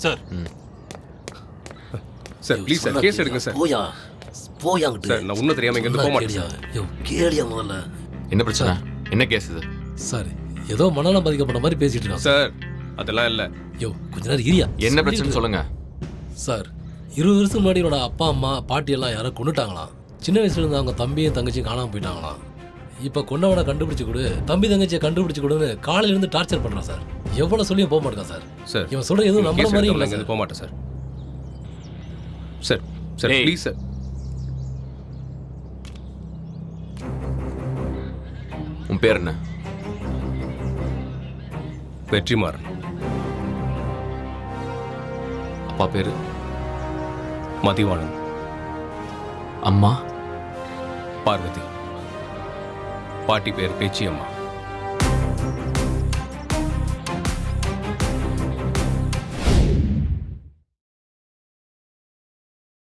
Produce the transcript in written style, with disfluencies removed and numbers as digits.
Sir sir please sir case எடுங்க sir. போயாங்கிட்டு sir நான் இன்னும் தெரியாம இங்க இருந்து போக மாட்டேன் சார். கேளியா முதல்ல. என்ன பிரச்சனை? என்ன கேஸ் இது? சார் ஏதோ மனநலம் பாதிக்கப்பட்ட மாதிரி பேசிட்டு இருக்கான் சார் அதெல்லாம் இல்ல. யோ கொஞ்ச நேரம் இரியா. என்ன பிரச்சனை சொல்லுங்க. சார் 20 வருஷத்துக்கு முன்னாடி என்னோட அப்பா அம்மா பாட்டி எல்லாம் யாரோ கொண்டுட்டாங்களாம். சின்ன வயசுல இருந்து அவங்க தம்பியும் தங்கச்சியும் காணாம போயிட்டாங்களாம். இப்போ கொண்டவனை கண்டுபிடிச்சு கொடு, தம்பி தங்கச்சியை கண்டுபிடிச்சு கொடுன்னு காலையில இருந்து டார்ச்சர் பண்றான் சார். எவ்வளவு சொல்லியும் போக மாட்டேன் சார். சார் இவன் சொல்ற எதுவும் நம்புற கேஸ் மாதிரி எடுக்காம இல்லை இங்க சார். இருந்து போக மாட்டேன் சார். சார் சார் ஏய். Please sir. உன் பேர் என்ன? வெற்றிமாறன். அப்பா பேரு? மதிவாணன். அம்மா? பார்வதி. பாட்டி பேர் பேச்சி அம்மா.